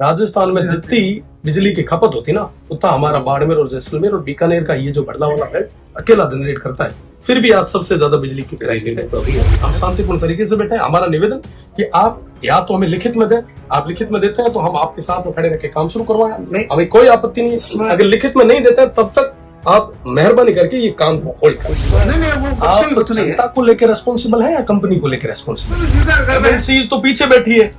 राजस्थान में जितनी बिजली की खपत होती ना उतना हमारा बाड़मेर और जैसलमेर और बीकानेर का ये जो बड़ला वाला है अकेला जनरेट करता है। फिर भी आज सबसे ज्यादा बिजली की क्राइसिस है। हम शांतिपूर्ण तरीके से बैठे हैं। हमारा निवेदन कि आप या तो हमें लिखित में दें, आप लिखित में देते हैं तो हम आपके साथ में खड़े रह के काम शुरू करवाएं, हमें कोई आपत्ति नहीं है। अगर लिखित में नहीं देते हैं तब तक आप मेहरबानी करके ये काम को होल्ड करें। आप जनता को लेकर रेस्पॉन्सिबल है या कंपनी को लेकर रेस्पॉन्सिबल? एमएनसीज तो पीछे बैठी है,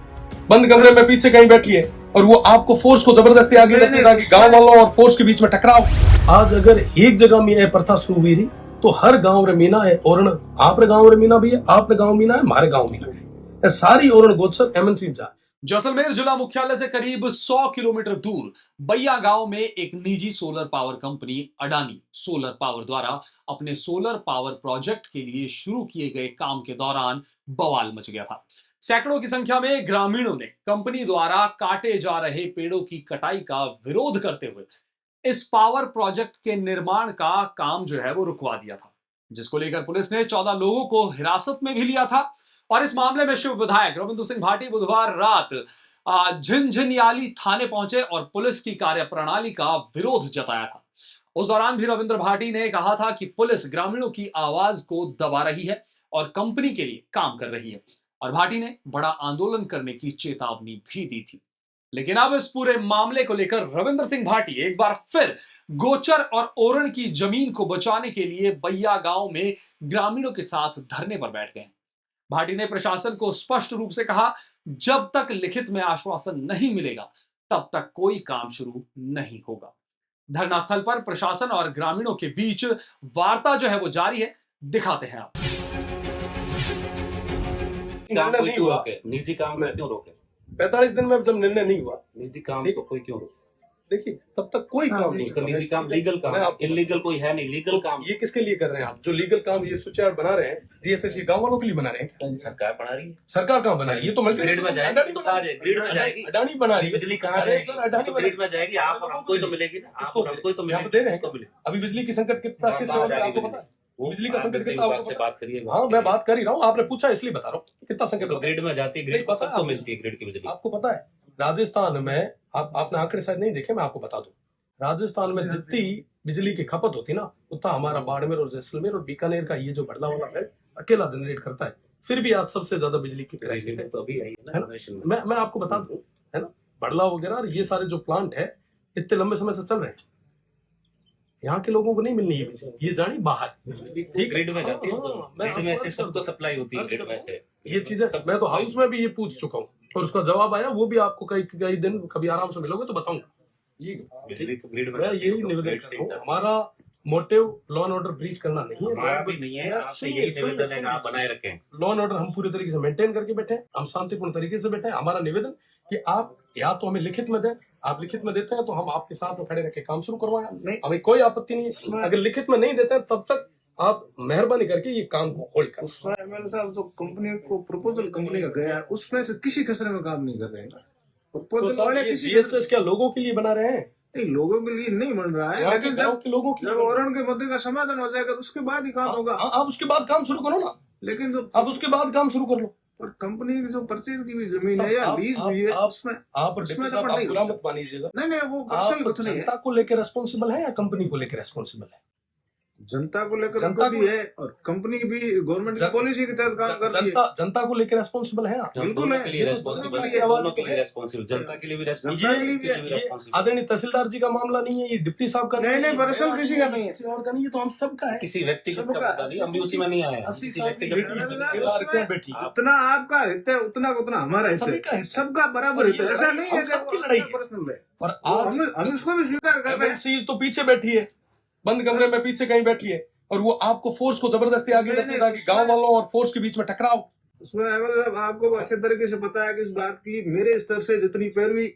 बंद कमरे में पीछे कहीं बैठी है और वो आपको फोर्स को जबरदस्ती आगे रखती है ताकि गांव वालों और फोर्स के बीच में टकराव। आज अगर एक जगह में यह प्रथा शुरू हुई रही तो हर गांव रे मीना है। और आपरे गांव रे मीना भी है, आपरे गांव मीना है, हमारे गांव मीना है। सारी ओरण गोचर एमएनसी जा। जैसलमेर जिला मुख्यालय से करीब 100 किलोमीटर दूर बैया गांव में एक निजी solar power company Adani solar power द्वारा अपने सोलर पावर प्रोजेक्ट के लिए शुरू किए गए काम के दौरान बवाल मच गया था। सैकड़ों की संख्या में ग्रामीणों ने कंपनी द्वारा काटे जा रहे पेड़ों की कटाई का विरोध करते हुए इस पावर प्रोजेक्ट के निर्माण का काम जो है वो रुकवा दिया था, जिसको लेकर पुलिस ने 14 लोगों को हिरासत में भी लिया था। और इस मामले में शिव विधायक रविंद्र सिंह भाटी बुधवार रात झिनझिनियाली थाने पहुंचे और पुलिस की कार्यप्रणाली का विरोध जताया था। उस दौरान भी रविंद्र भाटी ने कहा था कि पुलिस ग्रामीणों की आवाज को दबा रही है और कंपनी के लिए काम कर रही है, और भाटी ने बड़ा आंदोलन करने की चेतावनी भी दी थी। लेकिन अब इस पूरे मामले को लेकर रविंद्र सिंह भाटी एक बार फिर गोचर और ओरण की जमीन को बचाने के लिए बैया गांव में ग्रामीणों के साथ धरने पर बैठ गए। भाटी ने प्रशासन को स्पष्ट रूप से कहा, जब तक लिखित में आश्वासन नहीं मिलेगा तब तक कोई काम शुरू नहीं होगा। धरना स्थल पर प्रशासन और ग्रामीणों के बीच वार्ता जो है वो जारी है। दिखाते हैं आप। काम कोई क्यों रोके? निजी काम में क्यों रोके? 45 दिन में जब निर्णय नहीं हुआ, निजी काम को कोई क्यों रोके? देखिए तब तक कोई काम नहीं। उसका निजी काम लीगल काम है, इलीगल कोई है नहीं। लीगल काम ये किसके लिए कर रहे हैं आप? जो लीगल काम ये स्विच यार्ड बना रहे हैं जीएसएससी गांव वालों के लिए बना रहे हैं। सरकार बना रही है। सरकार कहाँ बना रही है? ये तो ग्रिड में जाएगी, ग्रिड में जाएगी। अडानी बना रही है। बिजली कहाँ जाएगी? तो ग्रिड में जाएगी। आप और हमको ही तो मिलेगी ना। आप और हमको ही तो मिलेगी। दे रहे हैं। अभी बिजली की संकट कितना किस लेवल पे आपको पता है? बिजली का संकट कितना आपको से बात करिए। हाँ मैं बात कर ही रहा हूँ, आपने पूछा इसलिए बता रहा हूँ कितना संकट। ग्रिड में जाती है, ग्रिड को सबको मिलती है ग्रिड की बिजली। आपको पता है राजस्थान में, आपने आंकड़े शायद नहीं देखे, मैं आपको बता दूं, राजस्थान में जितनी बिजली की खपत होती ना उतना हमारा बाड़मेर और जैसलमेर और बीकानेर का ये जो बड़ला वाला है अकेला जनरेट करता है। फिर भी आज सबसे ज्यादा बिजली की क्राइसिस है। तो अभी आई है ना। मैं आपको बता दूं, है ना, बड़ला वगैरह ये सारे जो प्लांट है इतने लंबे समय से चल रहे हैं। यहाँ के लोगों को नहीं मिलनी है बिजली, ये जानी बाहर ग्रिड में जाती है। ग्रिड में से सबको सप्लाई होती है। ग्रिड में से ये चीजें मैं तो हाउस में भी ये पूछ चुका हूँ और उसका जवाब आया, वो भी आपको कई दिन कभी आराम से मिलोगे तो बताऊंगा। बिजली तो ग्रिड में मैं यही निवेदन कर रहा हूँ, हमारा motive law and order breach करना नहीं है। हमारा भी नहीं है, आपसे यही निवेदन है आप बनाए रखें। लॉ एंड ऑर्डर हम पूरे तरीके से मेंटेन करके बैठे हैं, हम शांतिपूर्ण तरीके से बैठे हैं। हमारा निवेदन कि आप या तो हमें लिखित में दें, आप लिखित में देते हैं तो हम आपके साथ में खड़े रह के काम शुरू करवाएं, हमें कोई आपत्ति नहीं है। अगर लिखित में नहीं देते हैं तब तक आप मेहरबानी करके ये काम को होल्ड करें। एमएलए साहब जो कंपनी को प्रपोजल कंपनी का गया है उसमें से किसी खसरे में काम नहीं कर रहे हैं। प्रपोजल वाले किसी जीएसएस क्या लोगों के लिए बना रहे हैं? नहीं, लोगों के लिए नहीं बन रहा है, लेकिन गांव के लोगों के जब ओरण के मुद्दे का समाधान हो जाएगा उसके बाद ही काम होगा। आप उसके बाद काम शुरू करो ना। लेकिन जो आप उसके बाद काम शुरू कर लो। पर कंपनी की जो परचेज की भी जमीन है या लीज भी है उसमें आप बुरा मत मानिएगा। नहीं वो पर्सनल बात नहीं है। जनता को लेकर रेस्पॉन्सिबल है या कंपनी को लेकर रेस्पॉन्सिबल है? जनता को लेकर जनता भी है और कंपनी भी गवर्नमेंट की पॉलिसी के तहत काम कर रही है। जनता को लेकर रेस्पॉन्सिबल है आप? बिल्कुल है। के लिए रेस्पॉन्सिबल है, दोनों के लिए रेस्पॉन्सिबल, जनता के लिए भी रेस्पॉन्सिबल। आदरणीय तहसीलदार जी का मामला नहीं है, ये डिप्टी साहब का नहीं पर्सनल किसी का नहीं है, किसी और का नहीं है, तो हम सबका है। किसी व्यक्तिगत का पता नहीं, हम भी उसी में नहीं आए। 80 साल की बेटी उतना आपका हित है उतना हमारा हित है, सबका बराबर हित है। ऐसा नहीं है सबकी लड़ाई पर्सनल है। और हम उसको भी स्वीकार कर रहे हैं। एमएनसीज तो पीछे बैठी है, बंद कमरे में पीछे कहीं बैठी है और वो आपको फोर्स को जबरदस्ती आगे रखती है ताकि गांव वालों और फोर्स के बीच में टकराव। उसमें आपको अच्छे तरीके से पता है कि इस बात की मेरे स्तर से जितनी पैरवी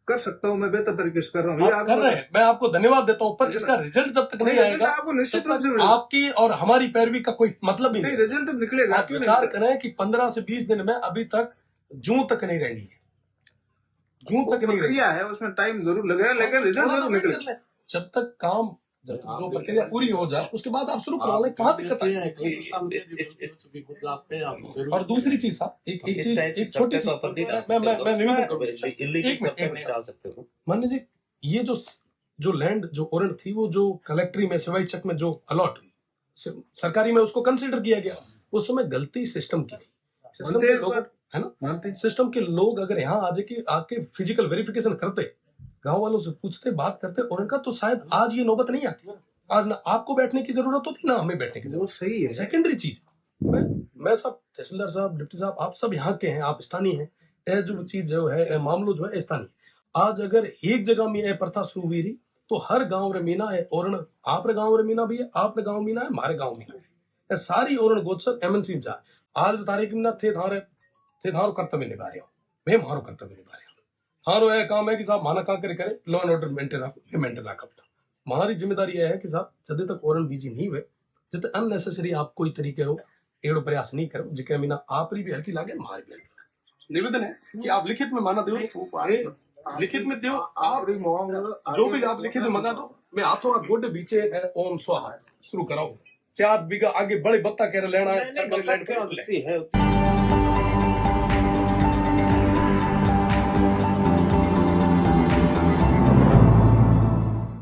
कर सकता हूँ मैं बेहतर तरीके से कर रहा हूँ। आप कर रहे हैं, मैं आपको धन्यवाद देता हूँ, पर इसका रिजल्ट जब तक नहीं आएगा आपको निश्चित रूप से आपकी और हमारी पैरवी का कोई मतलब ही नहीं। रिजल्ट तो निकलेगा। आप विचार करें कि 15 से 20 दिन में अभी तक जून तक नहीं रहनी है, जून तक नहीं रही है, उसमें टाइम जरूर लगेगा लेकिन रिजल्ट जरूर निकलेगा। जब तक काम जो प्रक्रिया पूरी हो जाए उसके बाद आप शुरू करा लें, कहाँ दिक्कत है। और दूसरी चीज साहब, एक छोटी सी मैं निवेदन करूंगा, एक मिनट नहीं डाल सकते हो। मान लीजिए ये जो लैंड जो ओरण थी वो जो कलेक्ट्री में सिवाई चक में जो अलॉट सरकारी में उसको कंसिडर किया गया, उस समय गलती सिस्टम की थी। सिस्टम के लोग है ना, मानते हैं। सिस्टम के लोग अगर यहाँ आके फिजिकल वेरिफिकेशन करते, गांव वालों से पूछते, बात करते और उनका, तो शायद आज ये नौबत नहीं आती। आज ना आपको बैठने की जरूरत होती ना हमें बैठने की वो जरूरत। सही है। सेकेंडरी चीज, मैं सब तहसीलदार साहब, डिप्टी साहब, आप सब यहाँ के हैं, आप स्थानीय हैं, यह जो चीज जो है मामलो जो है स्थानीय। आज अगर एक जगह में यह प्रथा शुरू हुई रही तो हर गांव रे मीना है ओरण, आप रे गांव रे मीना भी है, आप रे गांव मीना है, हमारे गांव मीना है, ये सारी ओरण गोचर एमएनसी में जा। आज तारीख में थे थारो कर्तव्य निभा रहे हो, मैं मारो कर्तव्य निभा रहे हो। हारो यह काम है कि साहब माना का करे लॉ एंड ऑर्डर मेंटेन रखा। हमारी जिम्मेदारी यह है कि साहब जब तक ओरण बीजी नहीं हुए, जब तक अननेसेसरी आप कोई तरीके रो एड़ो प्रयास नहीं करो, जिके मीना आप भी हल्की लागे, हमारी भी हल्की लागे। निवेदन है कि आप लिखित में माना दो, लिखित में दो, आप जो भी आप लिखित में मंगा दो, मैं हाथों हाथ गोडे बीचे ओम स्वाहा शुरू कराऊं। 4 बीघा आगे बड़े बत्ता कह रहे लेना है, सरकारी लैंड है